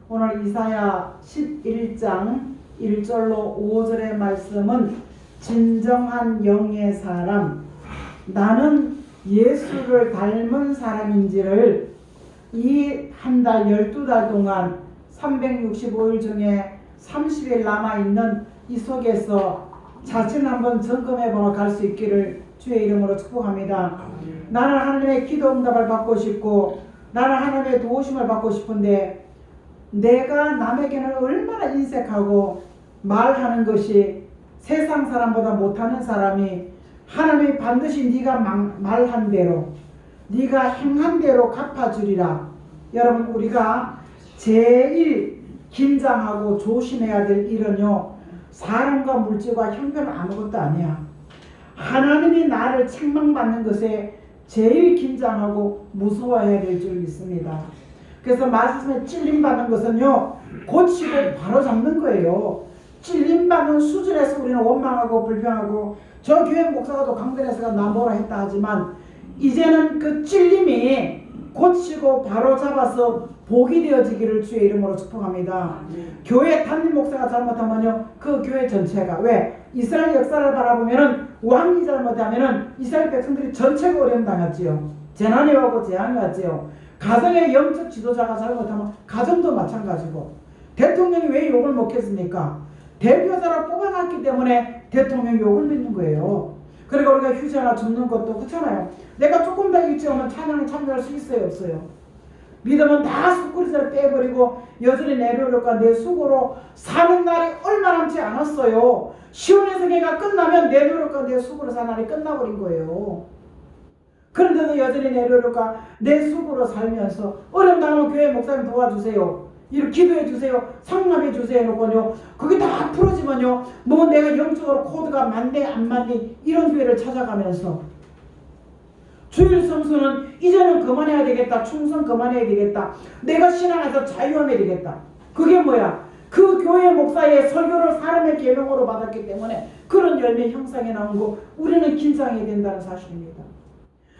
오늘 이사야 11장 1절로 5절의 말씀은 진정한 영의 사람, 나는 예수를 닮은 사람인지를 이 한 달 12달 동안 365일 중에 30일 남아있는 이 속에서 자신 한번 점검해보고 갈 수 있기를 주의 이름으로 축복합니다. 나는 하나님의 기도 응답을 받고 싶고 나는 하나님의 도우심을 받고 싶은데 내가 남에게는 얼마나 인색하고 말하는 것이 세상 사람보다 못하는 사람이 하나님이 반드시 네가 말한 대로 네가 행한 대로 갚아주리라. 여러분, 우리가 제일 긴장하고 조심해야 될 일은요, 사람과 물질과 형편은 아무것도 아니야. 하나님이 나를 책망받는 것에 제일 긴장하고 무서워해야 될 줄 믿습니다. 그래서 말씀에 찔림받는 것은요, 고치고 바로 잡는 거예요. 찔림받는 수준에서 우리는 원망하고 불평하고 저 교회 목사가 또 강단에서가 나 뭐라 했다 하지만 이제는 그 찔림이 고치고 바로 잡아서 복이 되어지기를 주의 이름으로 축복합니다. 교회 담임 목사가 잘못하면요, 그 교회 전체가, 왜? 이스라엘 역사를 바라보면은 왕이 잘못하면은 이스라엘 백성들이 전체가 어려움 당했지요. 재난이 오고 재앙이 왔지요. 가정의 영적 지도자가 잘못하면 가정도 마찬가지고. 대통령이 왜 욕을 먹겠습니까? 대표자로 뽑아놨기 때문에 대통령 욕을 믿는 거예요. 그리고 우리가 휴지하나 줍는 것도 그렇잖아요. 내가 조금 더 일찍 오면 찬양에 참여할 수 있어요, 없어요? 믿으면 다 속구리살을 빼버리고 여전히 내려올까 내 수고로 사는 날이 얼마 남지 않았어요. 시온의 성회가 끝나면 내려올까 내 수고로 사는 날이 끝나버린 거예요. 그런데도 여전히 내려올까 내 수고로 살면서 어려움 당하면 교회 목사님 도와주세요, 이렇게 기도해 주세요, 상납해 주세요 해놓고요, 그게 다 풀어지면요, 뭐 내가 영적으로 코드가 맞네 안 맞니 이런 교회를 찾아가면서 주일 성수는 이제는 그만해야 되겠다, 충성 그만해야 되겠다, 내가 신앙에서 자유하면 되겠다. 그게 뭐야? 그 교회 목사의 설교를 사람의 계명으로 받았기 때문에 그런 열매 형상에 나온 거, 우리는 긴장해야 된다는 사실입니다.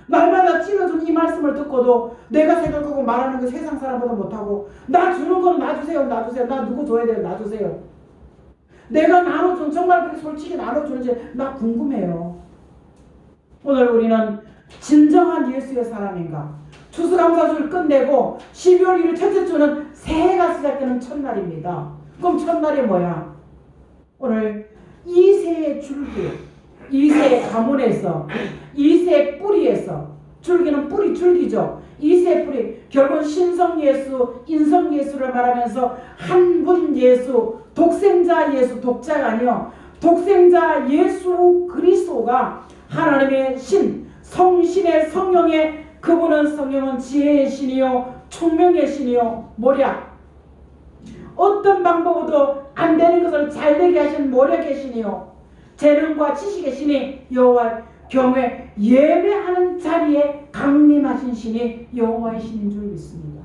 날마다 찔러준 이 말씀을 듣고도 내가 생각하고 말하는 거 세상 사람보다 못하고, 나 주는 건 놔주세요, 놔주세요, 나 누구 줘야 돼요, 놔주세요. 내가 나눠준, 정말 그렇게 솔직히 나눠주는지 나 궁금해요. 오늘 우리는 진정한 예수의 사람인가? 추수감사주를 끝내고 12월 1일 첫째 주는 새해가 시작되는 첫날입니다. 그럼 첫날이 뭐야? 오늘 이 새의 줄기, 이 새의 가문에서, 이 새의 뿌리에서, 줄기는 뿌리, 줄기죠. 이 새의 뿌리, 결국 신성 예수, 인성 예수를 말하면서 한 분 예수, 독생자 예수, 독자가 아니요, 독생자 예수 그리스도가 하나님의 신, 성신의 성령의, 그분은 성령은 지혜의 신이요 총명의 신이요 모략, 어떤 방법으로도 안 되는 것을 잘 되게 하신 모략의 신이요 재능과 지식의 신이 여호와, 경외 예배하는 자리에 강림하신 신이 여호와의 신인 줄 믿습니다.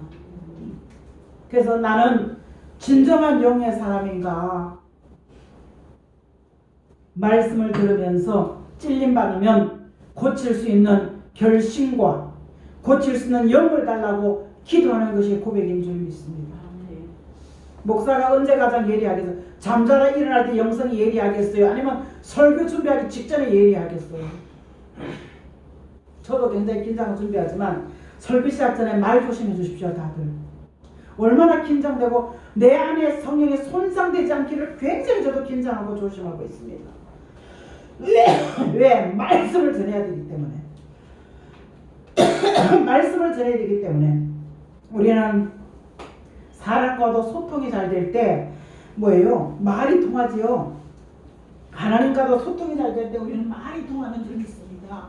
그래서 나는 진정한 영의 사람인가? 말씀을 들으면서 찔림받으면 고칠 수 있는 결심과 고칠 수 있는 영을 달라고 기도하는 것이 고백인 줄 믿습니다. 목사가 언제 가장 예리하겠어요? 잠자다 일어날 때 영성이 예리하겠어요? 아니면 설교 준비하기 직전에 예리하겠어요? 저도 굉장히 긴장을 준비하지만 설교 시작 전에 말 조심해 주십시오, 다들. 얼마나 긴장되고 내 안에 성령이 손상되지 않기를 굉장히 저도 긴장하고 조심하고 있습니다. 왜? 말씀을 전해야 되기 때문에. 말씀을 전해야 되기 때문에. 우리는 사람과도 소통이 잘 될 때 뭐예요? 말이 통하지요. 하나님과도 소통이 잘 될 때 우리는 말이 통하는 줄 믿습니다.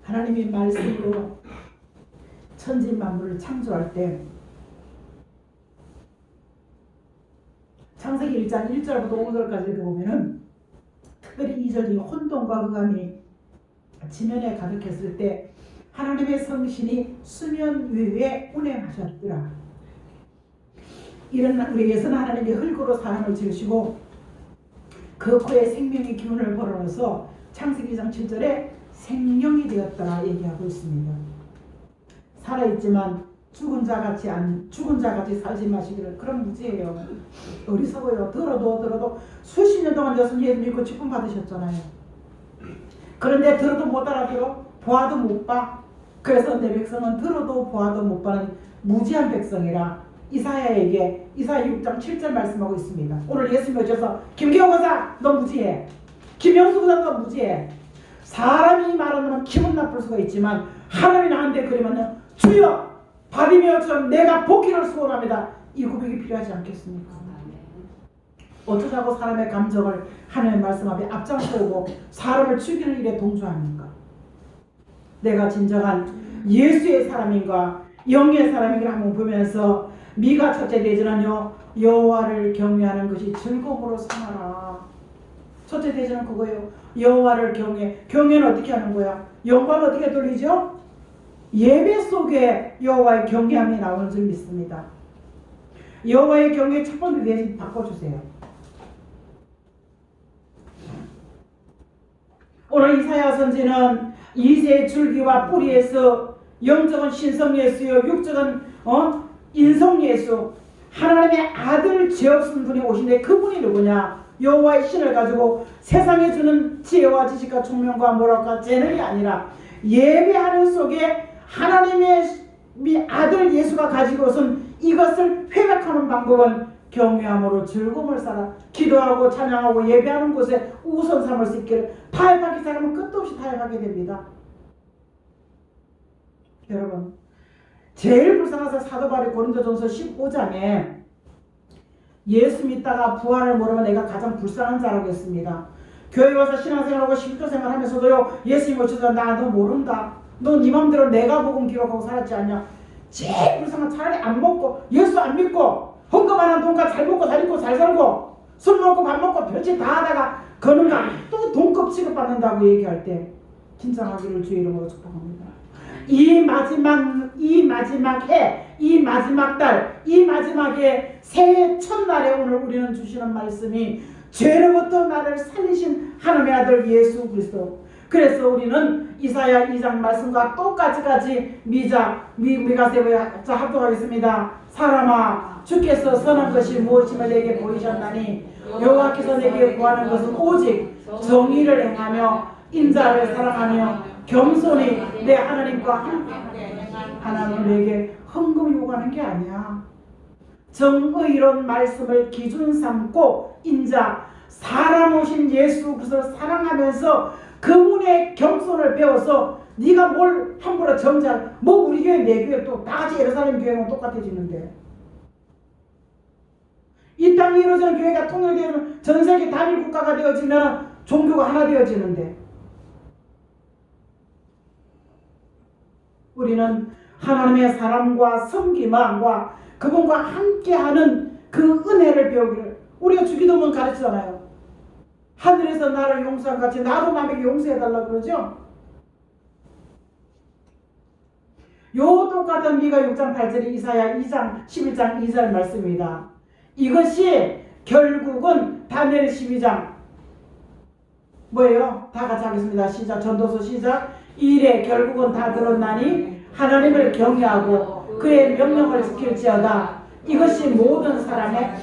하나님이 말씀으로 천지 만물을 창조할 때 창세기 1장 1절부터 5절까지 보면은 특별히 2절이 혼돈과 흑암이 지면에 가득했을 때 하나님의 성신이 수면 위에 운행하셨더라. 이런 우리에서는 하나님이 흙으로 사람을 지으시고 그 코에 생명의 기운을 불어넣어서 창세기 2장 7절에 생명이 되었더라 얘기하고 있습니다. 살아있지만 죽은 자 같이 살지 마시기를. 그럼 무지예요. 어리석어요. 들어도 수십 년 동안 예수님 믿고 직분 받으셨잖아요. 그런데 들어도 못 알아들어, 보아도 못 봐. 그래서 내 백성은 들어도 보아도 못 봐는 무지한 백성이라 이사야에게 이사야 6장 7절 말씀하고 있습니다. 오늘 예수님 오셔서 김경호 권사 너 무지해, 김영수 권사 너 무지해. 사람이 말하면 기분 나쁠 수가 있지만 하나님이 나한테 그러면 주여 바디메어처럼 내가 복귀를 소원합니다. 이 고백이 필요하지 않겠습니까? 어쩌자고 사람의 감정을 하나님의 말씀 앞에 앞장서고 사람을 죽이는 일에 동조합니까? 내가 진정한 예수의 사람인가 영의 사람인가 한번 보면서 미가 첫째 대전은요, 여호와를 경외하는 것이 즐거움으로 삼아라. 첫째 대전은 그거예요. 여호와를 경외는 어떻게 하는 거야? 영광을 어떻게 돌리죠? 예배 속에 여호와의 경외함이 나오는 줄 믿습니다. 여호와의 경외 첫 번째 대신 바꿔주세요. 오늘 이사야 선지는 이새의 줄기와 뿌리에서 영적은 신성 예수요, 육적은 인성 예수, 하나님의 아들 죄 없은 분이 오신데 그분이 누구냐? 여호와의 신을 가지고 세상에 주는 지혜와 지식과 총명과 뭐랄까 재능이 아니라 예배하는 속에 하나님의 아들 예수가 가지고선 이것을 회복하는 방법은 경외함으로 즐거움을 살아 기도하고 찬양하고 예배하는 곳에 우선 삼을 수 있기를. 타협하기 시작하면 끝도 없이 타협하게 됩니다. 여러분, 제일 불쌍해서 사도 바울이 고린도전서 15장에 예수 믿다가 부활을 모르면 내가 가장 불쌍한 자라고 했습니다. 교회 와서 신앙생활하고 신교생활 하면서도요, 예수님 오셔서 나 너 모른다, 너 네 맘대로 내가 복음 기록하고 살았지 않냐. 제일 불쌍한, 차라리 안 먹고 예수 안 믿고 헌금 안 한 돈과 잘 먹고 잘 입고 잘 살고 술 먹고 밥 먹고 별짓 다 하다가 거는가 또 돈급 취급받는다고 얘기할 때 긴장하기를 주의 이름으로 축복합니다. 이 마지막 해, 이 마지막 달, 이 마지막에 새해 첫날에 오늘 우리는 주시는 말씀이 죄로부터 나를 살리신 하나님의 아들 예수 그리스도. 그래서 우리는 이사야 2장 말씀과 똑같이 미가세보에 합독하겠습니다. 사람아, 주께서 선한 것이 무엇임을 내게 보이셨나니 여호와께서 내게 구하는 것은 오직 정의를 행하며 인자를 사랑하며 겸손히 내 하나님과 함께. 하나님은 내게 헌금 요구하는 게 아니야. 정의로운 말씀을 기준 삼고 인자 사람 오신 예수 그리스도를 사랑하면서 그분의 겸손을 배워서 네가 뭘 함부로 정죄할, 뭐 우리 교회 내 교회 또 다같이 예루살렘 교회는 똑같아지는데, 이 땅에 이루어지는 교회가 통일되면 전세계 단일 국가가 되어지면 종교가 하나 되어지는데, 우리는 하나님의 사랑과 섬김과 그분과 함께하는 그 은혜를 배우기를. 우리가 주기도문 가르치잖아요. 하늘에서 나를 용서한 같이 나도 남에게 용서해달라 그러죠. 요 똑같은 미가 6장 8절이 이사야 2장 11장 2절 말씀입니다. 이것이 결국은 다니엘 12장 뭐예요? 다 같이 하겠습니다. 시작. 전도서 시작. 이래 결국은 다 들었나니 하나님을 경외하고 그의 명령을 지킬지어다. 이것이 모든 사람의,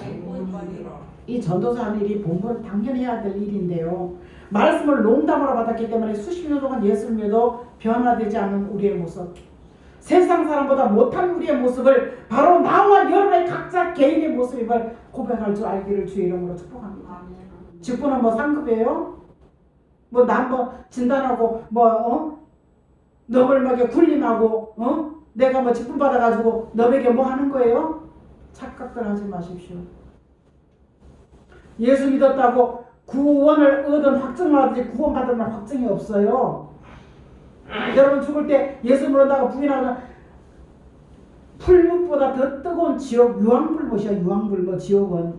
이 전도서 하는 일이 본분은 당연히 해야 될 일인데요, 말씀을 농담으로 받았기 때문에 수십 년 동안 예수를 믿어 변화되지 않는 우리의 모습, 세상 사람보다 못한 우리의 모습을 바로 나와 여러분의 각자 개인의 모습임을 고백할 줄 알기를 주의 이름으로 축복합니다. 직분은 뭐 상급이에요? 뭐 난 뭐 진단하고 너블막에 군림하고 내가 뭐 직분 받아가지고 너에게 뭐 하는 거예요? 착각들 하지 마십시오. 예수 믿었다고 구원을 얻은 확증하듯이 구원받은 확증이 없어요. 여러분 죽을 때 예수 믿는다고 부인하면 풀무보다 더 뜨거운 지옥, 유황불못이야. 유황불못 지옥은.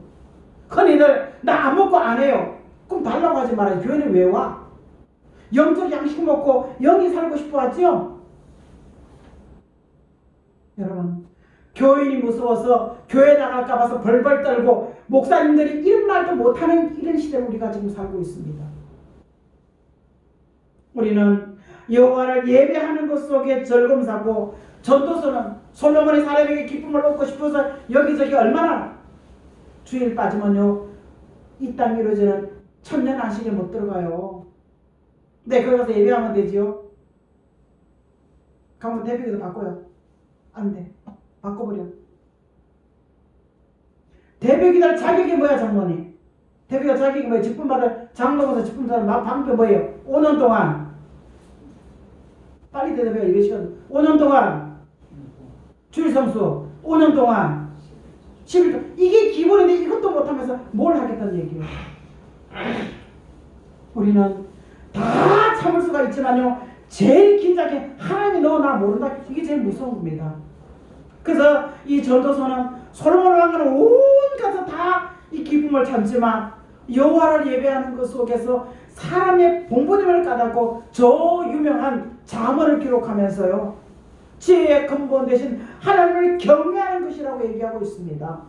큰이들 나 안 먹고 안 해요. 그럼 달라고 하지 말아요. 교회는 왜 와? 영적 양식 먹고 영이 살고 싶어 하죠? 여러분, 교인이 무서워서 교회 나갈까 봐서 벌벌 떨고 목사님들이 이런 말도 못하는 이런 시대를 우리가 지금 살고 있습니다. 우리는 여호와를 예배하는 것 속에 즐거움 사고, 전도서는 솔로몬이 사람에게 기쁨을 얻고 싶어서 여기저기 얼마나 주일 빠지면요 이 땅 이루어지는 천년 안식에 못 들어가요. 네, 거기 가서 예배하면 되지요. 가면 대표기도 바꿔요. 안 돼. 바꿔버려. 대표기도 자격이 뭐야, 장로님? 대표기도 자격이 뭐야? 직분받을 장로에서 직분받을 방법이 뭐예요? 5년 동안. 빨리 대답해요. 이게 시간. 5년 동안. 주일 성수. 5년 동안. 10일 동안. 이게 기본인데 이것도 못하면서 뭘 하겠다는 얘기예요. 우리는 다 참을 수가 있지만요. 제일 긴장해. 하나님이 너 나 모른다. 이게 제일 무서운 겁니다. 그래서 이 전도서는 솔로몬 왕은 온갖 다 이 기쁨을 참지만 여호와를 예배하는 것 속에서 사람의 봉부림을 까닭고 저 유명한 잠언을 기록하면서요. 지혜의 근본 대신 하나님을 경외하는 것이라고 얘기하고 있습니다.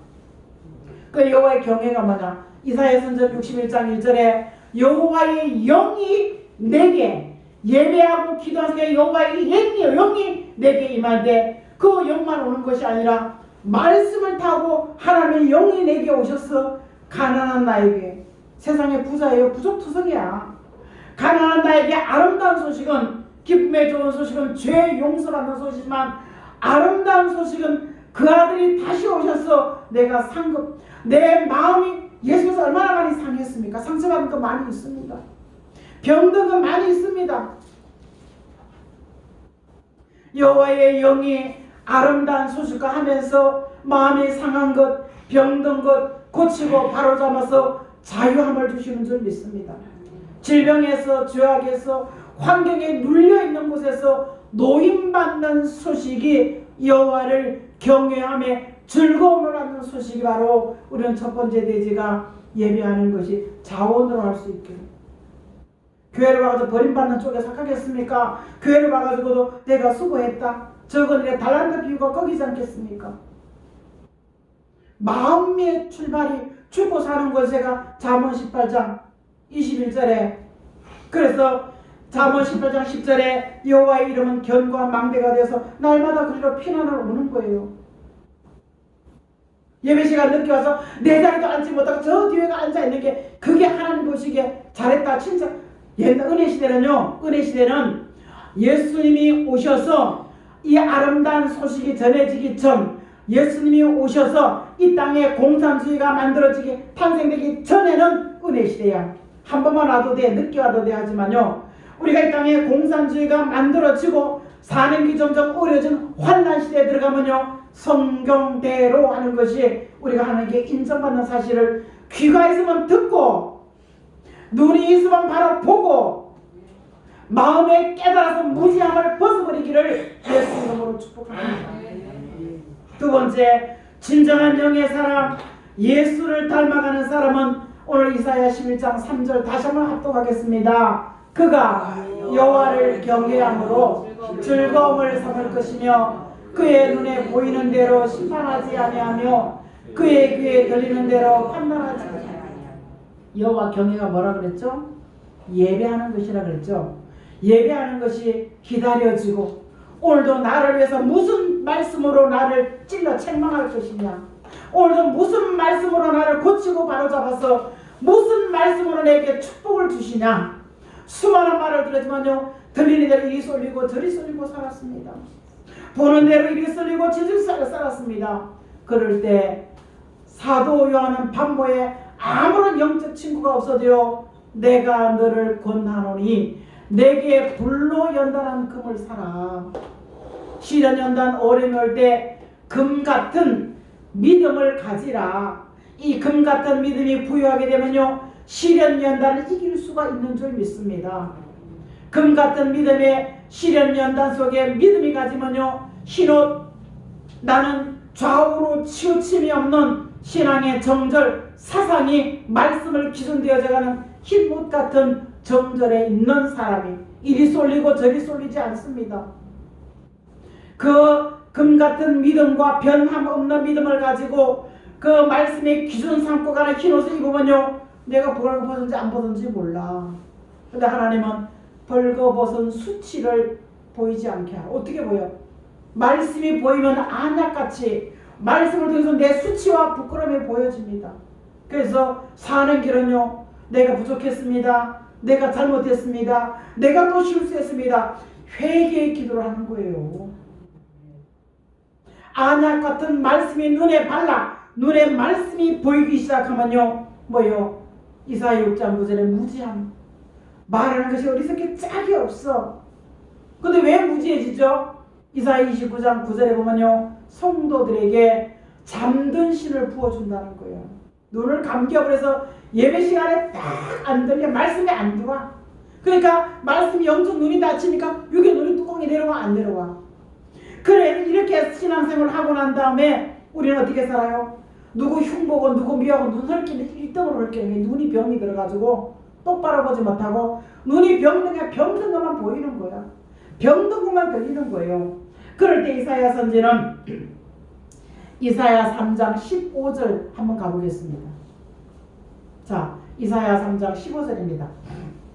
그 여호와의 경외가 뭐냐? 이사야 선전 61장 1절에 여호와의 영이 내게 예배하고 기도하는 여호와의 영이 내게 임한데 그 영만 오는 것이 아니라 말씀을 타고 하나님의 영이 내게 오셔서 가난한 나에게 세상의 부자예요. 부족투성이야. 가난한 나에게 아름다운 소식은 기쁨의 좋은 소식은 죄 용서받는 소식이지만 아름다운 소식은 그 아들이 다시 오셔서 내가 상급 내 마음이 예수께서 얼마나 많이 상했습니까? 상처받은 거 많이 있습니다. 병든 거 많이 있습니다. 여호와의 영이 아름다운 소식과 하면서 마음이 상한 것, 병든 것 고치고 바로잡아서 자유함을 주시는 줄 믿습니다. 질병에서 죄악에서 환경에 눌려있는 곳에서 노임받는 소식이 여호와를 경외함에 즐거움을 얻는 소식이 바로 우리는 첫 번째 대지가 예배하는 것이 자원으로 할 수 있게. 교회를 와가지고 버림받는 쪽에 속하겠습니까? 교회를 와가지고도 내가 수고했다. 저건 내 달란트 비유가 거기지 않겠습니까? 마음의 출발이 죽고 사는 것에가 잠언 18장 21절에 그래서 잠언 18장 10절에 여호와의 이름은 견고한 망대가 되어서 날마다 그리로 피난을 오는 거예요. 예배 시간 늦게 와서 내 자리도 앉지 못하고 저 뒤에가 앉아있는 게 그게 하나님 보시기에 잘했다 칭찬. 옛날 은혜 시대는 예수님이 오셔서 이 아름다운 소식이 전해지기 전 예수님이 오셔서 이 땅에 공산주의가 만들어지기 탄생되기 전에는 은혜 시대야. 한 번만 와도 돼 늦게 와도 돼 하지만요 우리가 이 땅에 공산주의가 만들어지고 사는 게 점점 어려진 환난 시대에 들어가면요 성경대로 하는 것이 우리가 하나님께 인정받는 사실을 귀가 있으면 듣고 눈이 있으면 바로 보고 마음에 깨달아서 무지함을 벗어버리기를 예수 이름으로 축복합니다. 두 번째, 진정한 영의 사람, 예수를 닮아가는 사람은 오늘 이사야 11장 3절 다시 한번 합독하겠습니다. 그가 여호와를 경외함으로 즐거움을 삼을 것이며 그의 눈에 보이는 대로 심판하지 아니하며 그의 귀에 들리는 대로 판단하지 아니하며. 여호와 경외가 뭐라 그랬죠? 예배하는 것이라 그랬죠. 예배하는 것이 기다려지고 오늘도 나를 위해서 무슨 말씀으로 나를 찔러 책망할 것이냐, 오늘도 무슨 말씀으로 나를 고치고 바로잡아서 무슨 말씀으로 내게 축복을 주시냐. 수많은 말을 들었지만요 들리는 대로 이리 쏠리고 저리 쏠리고 살았습니다. 보는 대로 이리 쏠리고 저리 살았습니다. 그럴 때 사도 요한은 반모에 아무런 영적 친구가 없어도요 내가 너를 권하노니 내게 불로 연단한 금을 사라. 시련 연단 어려움이 올 때 금 같은 믿음을 가지라. 이 금 같은 믿음이 부여하게 되면요 시련 연단을 이길 수가 있는 줄 믿습니다. 금 같은 믿음의 시련 연단 속에 믿음이 가지면요 흰옷, 나는 좌우로 치우침이 없는 신앙의 정절, 사상이 말씀을 기준되어져가는 흰옷 같은 정절에 있는 사람이 이리 쏠리고 저리 쏠리지 않습니다. 그 금 같은 믿음과 변함 없는 믿음을 가지고 그 말씀의 기준 삼고 가는 흰옷을 입으면요 내가 벌거벗은지 안 벗은지 몰라. 근데 하나님은 벌거벗은 수치를 보이지 않게 하라. 어떻게 보여? 말씀이 보이면 안약같이 말씀을 통해서 내 수치와 부끄러움이 보여집니다. 그래서 사는 길은요, 내가 부족했습니다, 내가 잘못했습니다, 내가 또 실수했습니다, 회개의 기도를 하는 거예요. 안약 같은 말씀이 눈에 발라 눈에 말씀이 보이기 시작하면요, 뭐요? 이사야 6장 9절에 무지함, 말하는 것이 어리석게 짝이 없어. 근데 왜 무지해지죠? 이사야 29장 9절에 보면요, 성도들에게 잠든 신을 부어준다는 거예요. 눈을 감겨버려서 예배 시간에 딱 안 들려, 말씀이 안 들어와. 그러니까 말씀이 영적 눈이 닫히니까 여기 눈이 뚜껑이 내려와 안 내려와. 그래, 이렇게 신앙생활을 하고 난 다음에 우리는 어떻게 살아요? 누구 흉보고 누구 미워하고 눈 헐기는 1등으로 헐기는 게 눈이 병이 들어가지고 똑바로 보지 못하고 눈이 병든 것만 보이는 거야. 병든 것만 들리는 거예요. 그럴 때 이사야 선지는 이사야 3장 15절 한번 가보겠습니다. 자, 이사야 3장 15절입니다.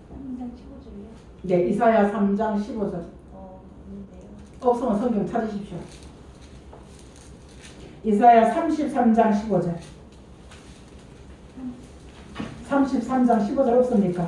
3장 15절이요? 네, 이사야 3장 15절. 없는데요. 없으면 성경 찾으십시오. 이사야 33장 15절. 33장 15절 없습니까?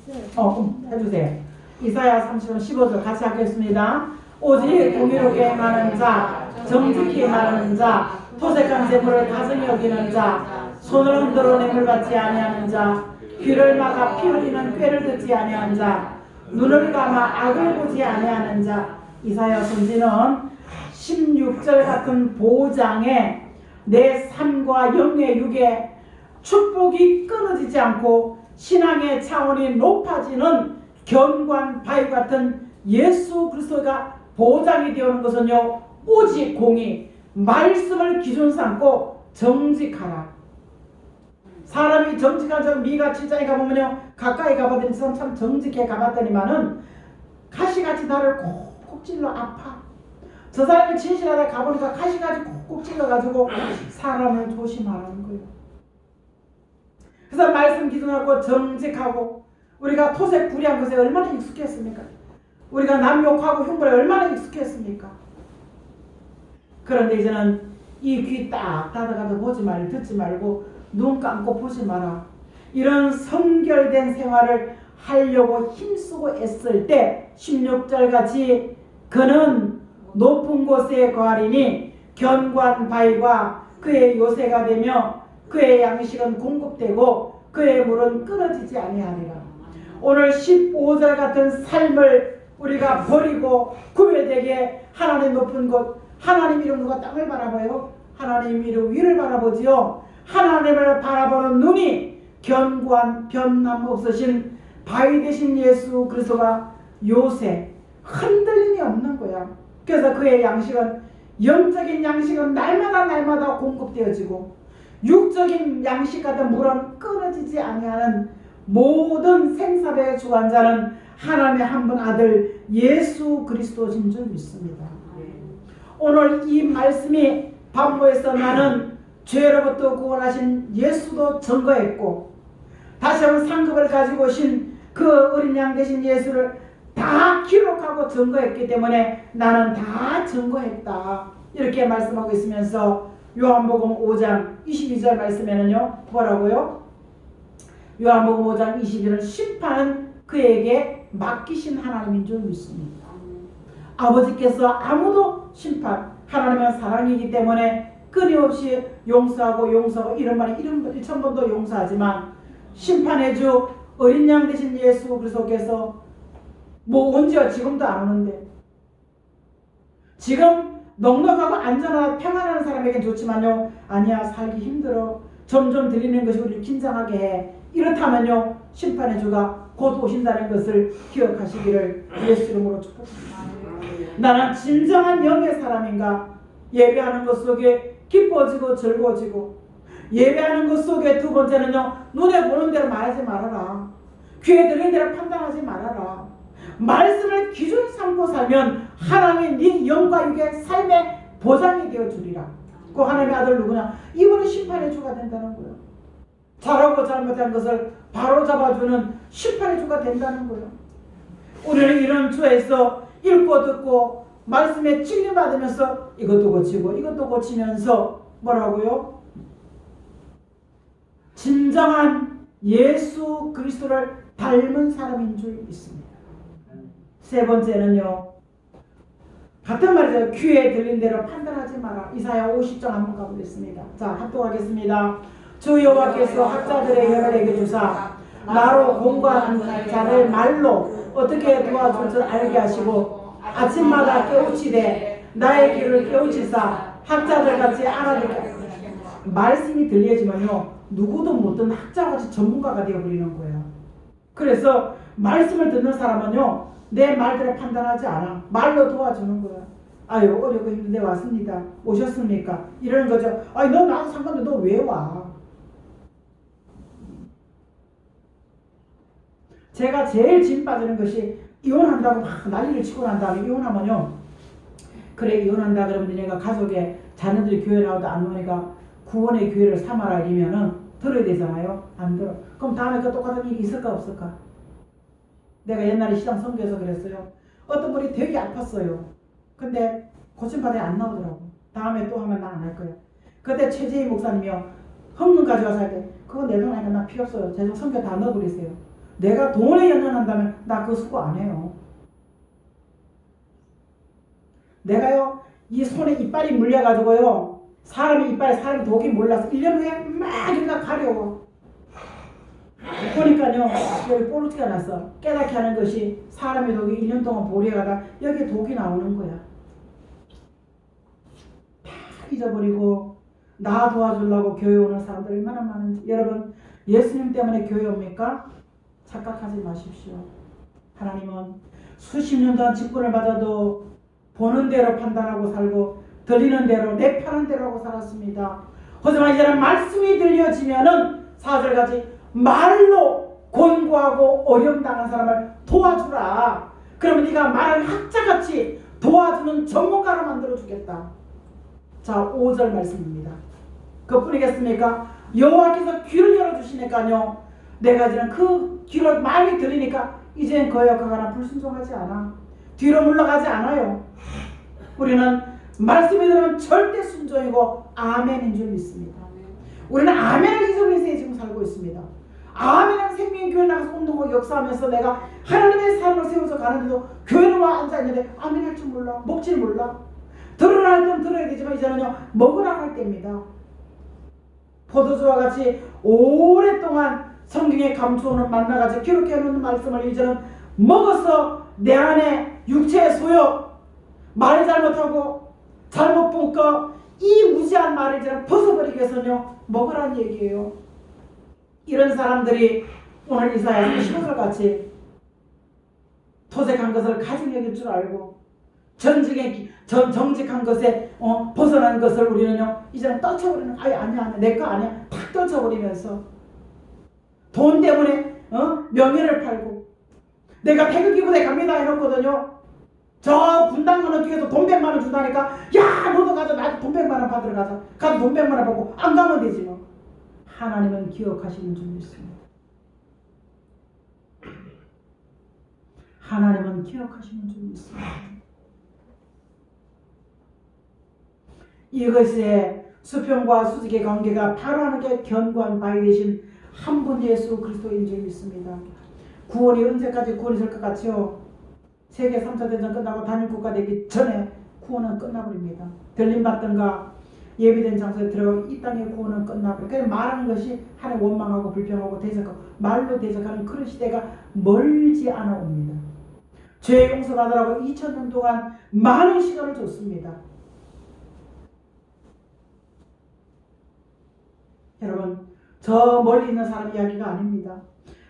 있어요. 해주세요. 이사야 33장 15절 같이 하겠습니다. 오직 공의롭게 행하는 자, 정직히 행하는 자, 토색한 재물을 가슴에 여기는 자, 손을 흔들어 뇌물 받지 아니하는 자, 귀를 막아 피 흘리는 꾀를 듣지 아니하는 자, 눈을 감아 악을 보지 아니하는 자. 이사야 선지는 16절 같은 보장에 내 삶과 영의 육에 축복이 끊어지지 않고 신앙의 차원이 높아지는 견고한 바위 같은 예수 그리스도가 보장이 되어오는 것은요, 오직 공의, 말씀을 기준 삼고 정직하라. 사람이 정직한 저 미가 7장에 가보면요, 가까이 가봤더니 참 정직해 가봤더니만은 가시같이 나를 콕콕 찔러 아파. 저 사람이 진실하다 가보니까 가시같이 콕콕 찔러가지고 사람을 조심하라는 거예요. 그래서 말씀 기준하고 정직하고, 우리가 토색 불의한 것에 얼마나 익숙했습니까? 우리가 남 욕하고 흉보에 얼마나 익숙했습니까? 그런데 이제는 이 귀 딱 닫아가도 보지 말고 듣지 말고 눈 감고 보지 마라. 이런 성결된 생활을 하려고 힘쓰고 애쓸 때 16절 같이 그는 높은 곳에 거하리니 견고한 바위와 그의 요새가 되며 그의 양식은 공급되고 그의 물은 끊어지지 아니하리라. 오늘 15절 같은 삶을 우리가 버리고 구별되게 하나님 높은 곳, 하나님 이름 누가 땅을 바라봐요? 하나님 이름 위를 바라보지요. 하나님을 바라보는 눈이 견고한 변함 없으신 바위 되신 예수 그리스도가 요새 흔들림이 없는 거야. 그래서 그의 양식은, 영적인 양식은 날마다 공급되어지고 육적인 양식 같은 물은 끊어지지 아니하는 모든 생사의 주관자는 하나님의 한 분 아들 예수 그리스도신 줄 믿습니다. 오늘 이 말씀이 반복해서 나는 죄로부터 구원하신 예수도 증거했고, 다시 한번 상급을 가지고 오신 그 어린 양 되신 예수를 다 기록하고 증거했기 때문에 나는 다 증거했다, 이렇게 말씀하고 있으면서 요한복음 5장 22절 말씀에는요, 뭐라고요? 요한복음 5장 22절은 심판은 그에게 맡기신 하나님인 줄 믿습니다. 아버지께서 아무도 심판, 하나님은 사랑이기 때문에 끊임없이 용서하고 이런 말에 1,000번도 용서하지만 심판의 주 어린 양 되신 예수 그리스도께서 뭐 언제야, 지금도 안 오는데, 지금 넉넉하고 안전하고 평안한 사람에겐 좋지만요, 아니야 살기 힘들어, 점점 들리는 것이 우리를 긴장하게 해, 이렇다면요 심판의 주가 곧 오신다는 것을 기억하시기를 예수 이름으로 축복합니다. 나는 진정한 영의 사람인가? 예배하는 것 속에 기뻐지고 즐거워지고, 예배하는 것 속에 두 번째는요, 눈에 보는 대로 말하지 말아라. 귀에 들리는 대로 판단하지 말아라. 말씀을 기준 삼고 살면 하나님이 네 영과 육의 삶의 보장이 되어주리라. 그 하나님의 아들 누구냐? 이분은 심판의 주가 된다는 거예요. 잘하고 잘못한 것을 바로 잡아주는 심판의 주가 된다는 거예요. 우리는 이런 주에서 읽고 듣고 말씀에 찔림받으면서 이것도 고치고 이것도 고치면서 뭐라고요? 진정한 예수 그리스도를 닮은 사람인 줄 믿습니다. 세 번째는요. 같은 말이죠. 귀에 들린 대로 판단하지 마라. 이사야 50장 한번 가보겠습니다. 자, 합독하겠습니다. 주 여호와께서 학자들의 혀를 주사 나로 공부하는 자를 말로 어떻게 도와줄 줄 알게 하시고 아침마다 깨우치되 나의 귀를 깨우치사 학자들같이 알아듣게. 말씀이 들려지면요 누구도 못 듣는 학자같이 전문가가 되어버리는 거예요. 그래서 말씀을 듣는 사람은요 내 말대로 판단하지 않아. 말로 도와주는 거야. 아유 어렵고 힘든데 왔습니다. 오셨습니까? 이러는 거죠. 아니 너 나한테 상관없는데 너 왜 와? 제가 제일 진 빠지는 것이 이혼한다고 막 난리를 치고 난 다음에 이혼하면요. 그래 이혼한다 그러면 내가 가족에 자녀들이 교회 나오도 안 오니까 구원의 교회를 삼아라 이러면은 들어야 되잖아요. 안 들어. 그럼 다음에 그 똑같은 일이 있을까 없을까? 내가 옛날에 시장 선교에서 그랬어요. 어떤 분이 되게 아팠어요. 근데 고침바닥에 안 나오더라고. 다음에 또 하면 나 안 할 거야. 그때 최재희 목사님이요. 헌금 가져와서 할 때 그거 내 돈 아니까 나 필요 없어요. 제가 선교 다 넣어버리세요. 내가 돈에 연연한다면 나 그거 수고 안 해요. 내가요 이 손에 이빨이 물려가지고요 사람의 이빨에 사람이 독이 몰라서 1년 후에 막 이러다 가려워. 보니까요 여기 뽀루지가 났어. 깨닫게 하는 것이 사람의 독이 1년 동안 보리해가다 여기에 독이 나오는 거야. 다 잊어버리고 나 도와주려고 교회 오는 사람들 얼마나 많은지. 여러분 예수님 때문에 교회 옵니까? 착각하지 마십시오. 하나님은 수십 년 동안 직분을 받아도 보는 대로 판단하고 살고 들리는 대로 내 편한 대로 하고 살았습니다. 하지만 이제는 말씀이 들려지면은 4절까지 말로 권고하고 어려움 당한 사람을 도와주라. 그러면 네가 말을 학자같이 도와주는 전문가로 만들어주겠다. 자 5절 말씀입니다. 그뿐이겠습니까? 여호와께서 귀를 열어주시니까요 내가 이제는 그 귀를 많이 들으니까 이제는 그 역할하나 불순종하지 않아. 뒤로 물러가지 않아요. 우리는 말씀이 들으면 절대 순종이고 아멘인 줄 믿습니다. 우리는 아멘을 잊어버리세요. 지금 살고 있습니다. 아멘은 생명교회 나가서 운동하고 역사하면서 내가 하나님의 삶을 세워서 가는데도 교회는 와 앉아있는데 아멘 할 줄 몰라. 먹질 몰라. 들으라 할 땐 들어야 되지만 이제는요 먹으라 할 때입니다. 포도주와 같이 오랫동안 성경에 감추어놓은 만나같이 기록해 놓은 말씀을 이제는 먹어서 내 안에 육체의 소욕, 말 잘못하고 잘못 본거 이 무지한 말을 이제는 벗어버리기 위해서는요 먹으라는 얘기예요. 이런 사람들이 오늘 이사야 15절 같이 토색한 것을 가진 여길 줄 알고 정직한 것에 벗어난 것을 우리는요 이제는 떨쳐버리는. 아니야 내 거 아니야 탁 떨쳐버리면서 돈 때문에 명예를 팔고 내가 태극기 부대 갑니다 해놓거든요. 저 분당 가는 뒤에서 돈 100만 원 준다니까 야 너도 가자. 나도 돈 100만 원 받으러 가자. 가서 돈 100만 원 받고 안 가면 되지 뭐. 하나님은 기억하시는 줄 믿습니다. 하나님은 기억하시는 줄 믿습니다. 이것의 수평과 수직의 관계가 바로 하나님께 견고한 바위 되신 한 분 예수 그리스도인 줄 믿습니다. 구원이 언제까지 구원이 될 것 같지요? 세계 3차 대전 끝나고 단일 국가 되기 전에 구원은 끝나버립니다. 들림받던가 예비된 장소에 들어가 이 땅의 구원은 끝나버려요. 그래서 말하는 것이 하나님 원망하고 불평하고 대적하고 말로 대적하는 그런 시대가 멀지 않아 옵니다. 죄 용서받으라고 2000년 동안 많은 시간을 줬습니다. 여러분 저 멀리 있는 사람 이야기가 아닙니다.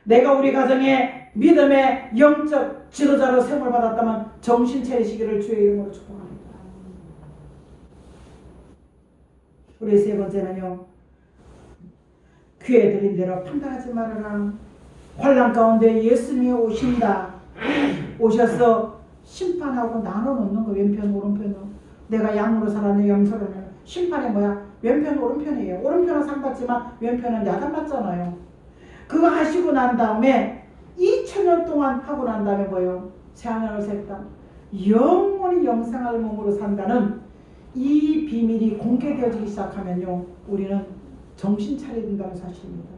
내가 우리 가정에 믿음의 영적 지도자로 세움을 받았다면 정신 차리시기를 주의 이름으로 축복합니다. 우리 세 번째는요. 귀에 들린 대로 판단하지 말아라. 환난 가운데 예수님이 오신다. 오셔서 심판하고 나눠놓는 거 왼편 오른편으로. 내가 양으로 살았네 염소로 살았네. 심판이 뭐야? 왼편 오른편이에요. 오른편은 상받지만 왼편은 야단받잖아요. 그거 하시고 난 다음에 2000년 동안 하고 난 다음에 뭐예요? 새하늘을 새 땅 영원히 영생할 몸으로 산다는 이 비밀이 공개되어지기 시작하면요, 우리는 정신 차려야 된다는 사실입니다.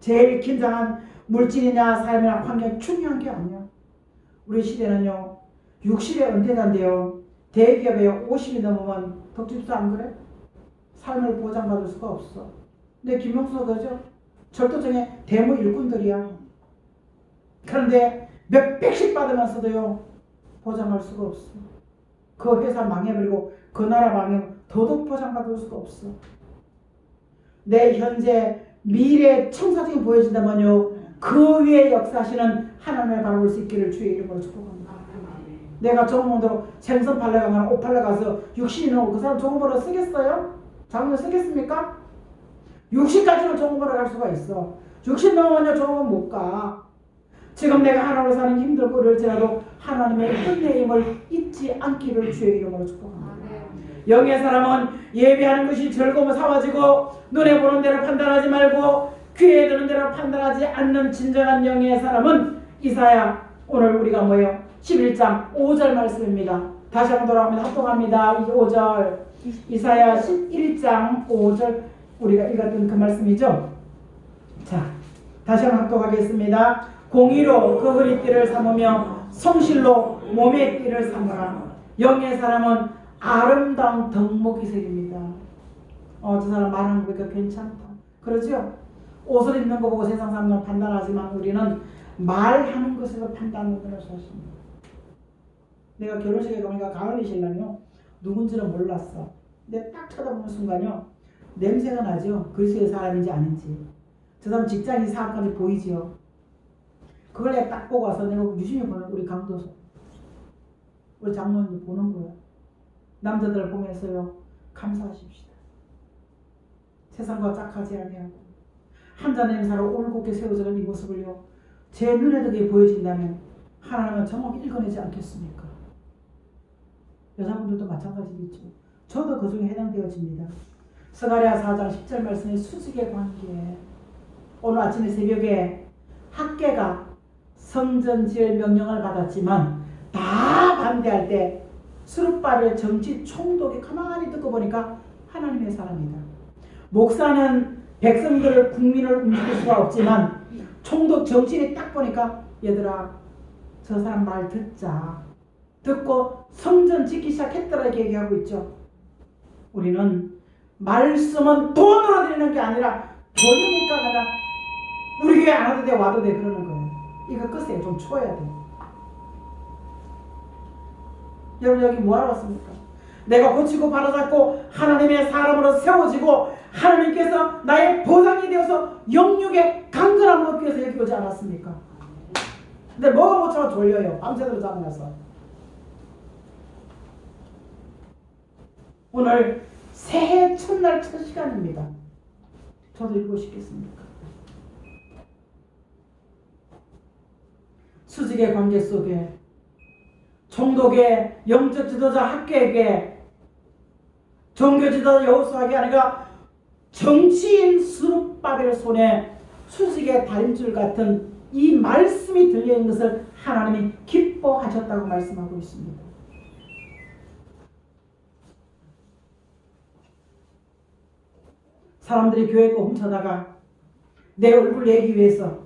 제일 긴장한 물질이냐 삶이나 환경이 중요한 게 아니야. 우리 시대는요, 60에 은퇴한대요. 대기업에 50이 넘으면 덕집수 안 그래? 삶을 보장받을 수가 없어. 근데 김명수가 그러죠? 절도정의 대무 일꾼들이야. 그런데 몇백씩 받으면서도요, 보장할 수가 없어. 그 회사 망해버리고 그 나라 망하면 더더욱 보장받을 수가 없어. 내 현재 미래 청사진이 보여진다면요, 그 위에 역사하시는 하나님을 바라볼 수 있기를 주의 이름으로 축복합니다. 내가 정몽대로 생선 팔러 가거나 옷 팔러 가서 60이 넘고 그 사람 정몽보러 쓰겠어요? 장모님 쓰겠습니까? 60까지는 정몽보러 갈 수가 있어. 60 넘으면 정몽은 못 가. 지금 내가 하나님으로 사는 힘들고 그럴지라도 하나님의 은혜임을 잊지 않기를 주의 이름으로 축복합니다. 영의 사람은 예배하는 것이 즐거움을 사와지고 눈에 보는 대로 판단하지 말고 귀에 드는 대로 판단하지 않는 진정한 영의 사람은 이사야, 오늘 우리가 뭐예요? 11장 5절 말씀입니다. 다시 한번 돌아갑니다. 합동합니다. 5절 이사야 11장 5절 우리가 읽었던 그 말씀이죠. 자, 다시 한번 합동하겠습니다. 공의로 그 허리띠를 삼으며 성실로 몸의 띠를 삼으라. 영의 사람은 아름다운 덕목이색입니다. 저 사람 말하는 거 보니까 괜찮다. 그러죠? 옷을 입는 거 보고 세상 사람은 판단하지만 우리는 말하는 것으로 판단하는 것입니다. 내가 결혼식에 가니까 가을이 신랑이요, 누군지는 몰랐어. 근데 딱 쳐다보는 순간요, 냄새가 나죠. 그리스도의 사람인지 아닌지. 저 사람 직장인 사업까지 보이지요. 그걸 내가 딱 보고 와서 내가 유심히 보는 우리 강도서, 우리 장로님 보는 거야. 남자들을 보면서요, 감사하십시다. 세상과 짝하지 아니하고 한잔 냄새로 올곧게 세워지는 이 모습을요, 제 눈에도 그게 보여진다면 하나님은 정말 읽어내지 않겠습니까? 여자분들도 마찬가지겠죠. 저도 그 중에 해당되어집니다. 스가랴 4장 10절 말씀의 수직의 관계. 오늘 아침에 새벽에 학계가 성전 지을 명령을 받았지만 다 반대할 때 수르바벨 정치 총독이 가만히 듣고 보니까 하나님의 사람이다. 목사는 백성들을 국민을 움직일 수가 없지만 총독 정치인이 딱 보니까 얘들아 저 사람 말 듣자. 듣고 성전 짓기 시작했더라 이렇게 얘기하고 있죠. 우리는 말씀은 돈으로 드리는 게 아니라 돈이니까 가다 우리 교회 안 와도 돼 와도 돼 그러는 거예요. 이거 끄세요. 좀 추워야 돼. 여러분 여기 뭐하러 왔습니까? 내가 고치고 바로잡고 하나님의 사람으로 세워지고 하나님께서 나의 보상이 되어서 영육의 강건함을 얻기 위해서 여기 오지 않았습니까? 근데 뭐가 못 참아 졸려요. 밤새도록 잠나서. 오늘 새해 첫날 첫 시간입니다. 저도 읽고 싶겠습니까? 수직의 관계 속에 총독의 영적 지도자 학계에게 종교 지도자 여호수아에게 아니라 정치인 스룹바벨 손에 수직의 다림줄 같은 이 말씀이 들려있는 것을 하나님이 기뻐하셨다고 말씀하고 있습니다. 사람들이 교회 거 훔쳐다가 내 얼굴 내기 위해서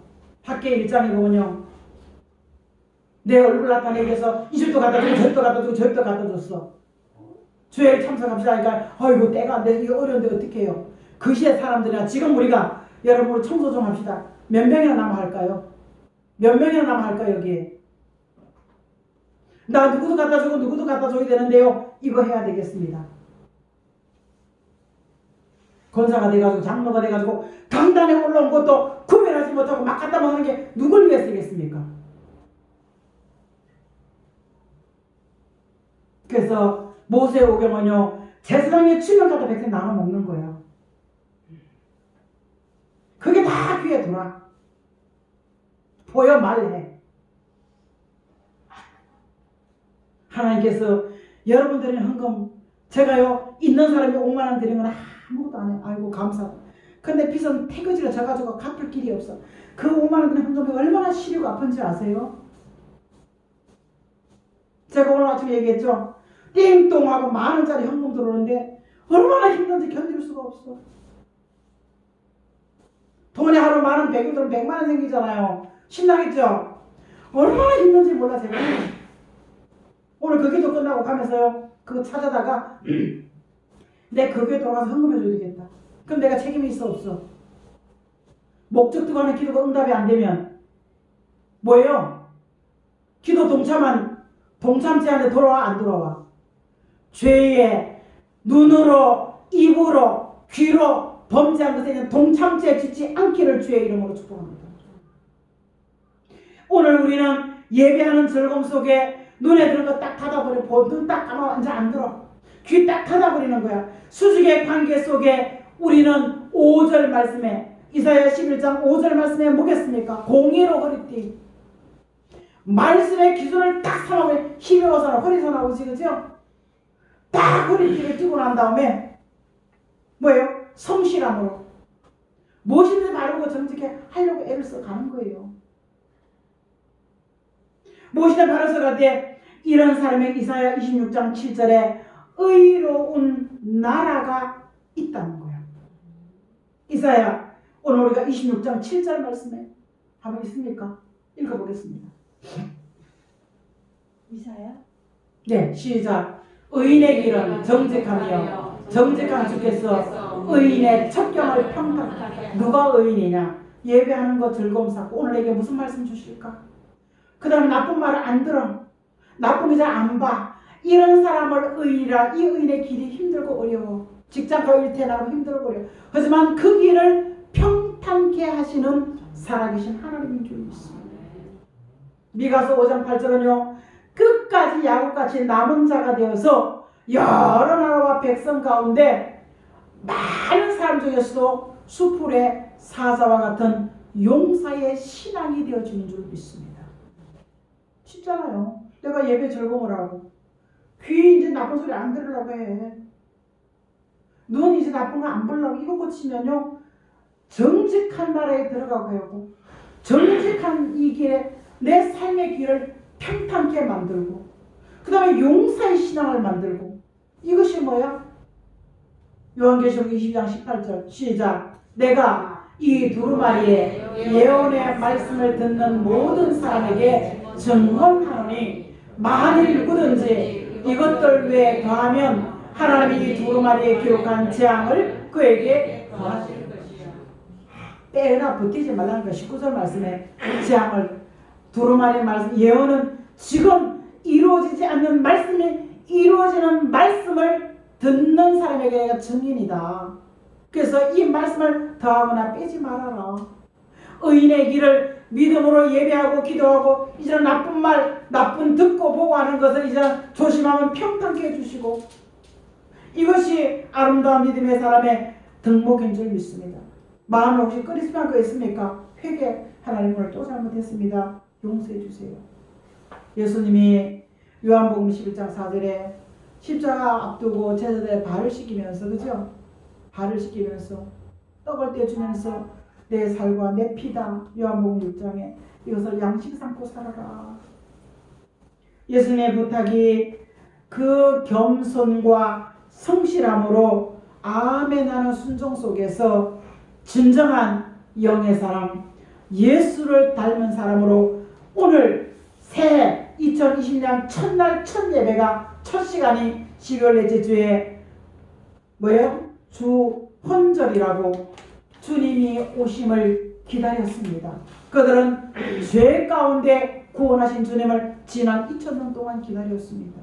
학계 1장에 보면요, 내 얼굴 나타내기 위해서 이 집도 갖다 주고 저집도 갖다 주고 저집도 갖다 줬어. 주일 참석합시다 하니까 아이고 때가 안 돼. 이거 어려운데 어떻게 해요. 그 시대 사람들이나 지금 우리가 여러분 청소 좀 합시다. 몇 명이나 남아 할까요? 몇 명이나 남아 할까요 여기에? 나 누구도 갖다 주고 누구도 갖다 줘야 되는데요. 이거 해야 되겠습니다. 권사가 돼가지고 장로가 돼가지고 강단에 올라온 것도 구별하지 못하고 막 갖다 먹는 게 누굴 위해서겠습니까? 그래서 모세오경은요 제사장의 취면 갖다 백성 나눠 먹는 거예요. 그게 다 귀에 들어와. 보여 말해. 하나님께서 여러분들의 헌금 제가요 있는 사람이 5만 원 드리면 아무것도 안 해. 아이고 감사. 근데 빚은 태거지가 져가지고 갚을 길이 없어. 그 5만 원 드린 헌금이 얼마나 시리고 아픈지 아세요? 제가 오늘 아침에 얘기했죠. 띵동하고 10,000원짜리 현금 들어오는데 얼마나 힘든지 견딜 수가 없어. 돈이 하루 10,000원, 100원 들으면 100만 원 생기잖아요. 신나겠죠? 얼마나 힘든지 몰라 제가. 오늘 그 기도 끝나고 가면서요. 그거 찾아다가 내 그 교회 돌아가서 헌금해줘야 되겠다. 그럼 내가 책임이 있어 없어? 목적도 하는 기도가 응답이 안 되면 뭐예요? 기도 동참지 않는데 돌아와 안 돌아와? 죄에 눈으로 입으로 귀로 범죄한 것에는 동참죄에 짓지 않기를 주의 이름으로 축복합니다. 오늘 우리는 예배하는 즐거움 속에 눈에 드는 거 딱 닫아버려. 눈 딱 감아 완전 안 들어. 귀 딱 닫아버리는 거야. 수직의 관계 속에 우리는 5절 말씀에 이사야 11장 5절 말씀에 뭐겠습니까? 공의로 허리띠. 말씀의 기준을 딱 삼아버려. 힘이 와서나 허리서 나오지 그죠? 딱 허리띠를 띄고 난 다음에 뭐예요? 성실함으로 무엇이든지 바르고 정직해 하려고 애를 써가는 거예요. 무엇이든 바르서 갈 때 이런 사람의 이사야 26장 7절에 의로운 나라가 있다는 거야. 이사야 오늘 우리가 26장 7절 말씀에 한번 있습니까? 읽어보겠습니다. 이사야? 네, 시작. 의인의 길은 정직하며 정직한 주께서 의인의 첩경을 평탄. 누가 의인이냐? 예배하는 거 즐거움 쌓고 오늘에게 무슨 말씀 주실까? 그 다음에 나쁜 말을 안 들어. 나쁜 거 잘 안 봐. 이런 사람을 의인이라. 이 의인의 길이 힘들고 어려워. 직장가 일태나고 힘들고 어려워. 하지만 그 길을 평탄케 하시는 살아계신 하나님인 줄 믿습니다. 미가서 5장 8절은요. 끝까지 야곱같이 남은 자가 되어서 여러 나라와 백성 가운데 많은 사람 중에서도 수풀의 사자와 같은 용사의 신앙이 되어지는 줄 믿습니다. 쉽잖아요. 내가 예배 즐거움을 하고 귀 이제 나쁜 소리 안 들으려고 해. 눈 이제 나쁜 거 안 보려고. 이거 고치면요 정직한 나라에 들어가고 하고 정직한 이 길에 내 삶의 길을 평탄케 만들고 그 다음에 용사의 신앙을 만들고. 이것이 뭐야? 요한계시록 22장 18절 시작. 내가 이 두루마리에 예언의 말씀을 듣는 모든 사람에게 증언하노니 만일 누구든지 이것들 외에 더하면 하나님이 이 두루마리에 기록한 재앙을 그에게 더하실 것이야. 빼나 붙이지 말라는 거 19절 말씀에 재앙을 두루마리 말씀 예언은 지금 이루어지지 않는 말씀이 이루어지는 말씀을 듣는 사람에게 내가 증인이다. 그래서 이 말씀을 더하거나 빼지 말아라. 의인의 길을 믿음으로 예배하고 기도하고 이제는 나쁜 말 나쁜 듣고 보고 하는 것을 이제는 조심하면 평탄케 해주시고 이것이 아름다운 믿음의 사람의 등목인 줄 믿습니다. 마음에 혹시 끓이스만 거 있습니까? 회개. 하나님 오늘 또 잘못했습니다. 용서해 주세요. 예수님이 요한복음 11장 4절에 십자가 앞두고 제자들의 발을 씻기면서 그죠? 발을 씻기면서 떡을 떼주면서 내 살과 내 피다. 요한복음 6장에 이것을 양식 삼고 살아라. 예수님의 부탁이 그 겸손과 성실함으로 아멘 하는 순종 속에서 진정한 영의 사람, 예수를 닮은 사람으로 오늘 새 2020년 첫날 첫 예배가 첫 시간이 12월 넷째 주에 뭐예요? 주 혼절이라고 주님이 오심을 기다렸습니다. 그들은 죄 가운데 구원하신 주님을 지난 2000년 동안 기다렸습니다.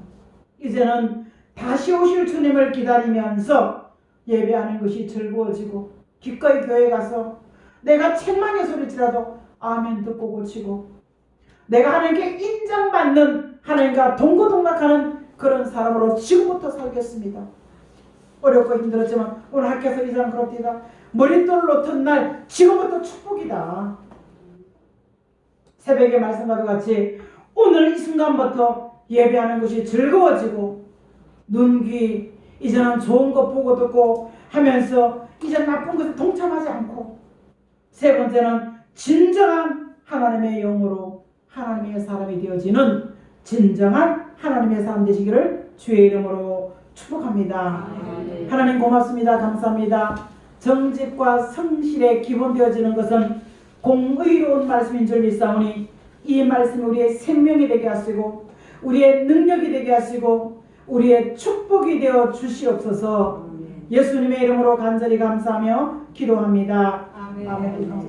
이제는 다시 오실 주님을 기다리면서 예배하는 것이 즐거워지고 기꺼이 교회 가서 내가 책망의 소리지라도 아멘 듣고 고치고 내가 하나님께 인정받는 하나님과 동고동락하는 그런 사람으로 지금부터 살겠습니다. 어렵고 힘들었지만 오늘 학교에서 이 사람 그렇디다. 머릿돌 놓던 날 지금부터 축복이다. 새벽에 말씀과도 같이 오늘 이 순간부터 예배하는 것이 즐거워지고 눈, 귀 이제는 좋은 거 보고 듣고 하면서 이제 나쁜 것에 동참하지 않고 세 번째는 진정한 하나님의 영으로 하나님의 사람이 되어지는 진정한 하나님의 사람 되시기를 주의 이름으로 축복합니다. 하나님 고맙습니다. 감사합니다. 정직과 성실에 기본되어지는 것은 공의로운 말씀인 줄 믿사오니 이 말씀이 우리의 생명이 되게 하시고 우리의 능력이 되게 하시고 우리의 축복이 되어 주시옵소서. 예수님의 이름으로 간절히 감사하며 기도합니다. 아멘.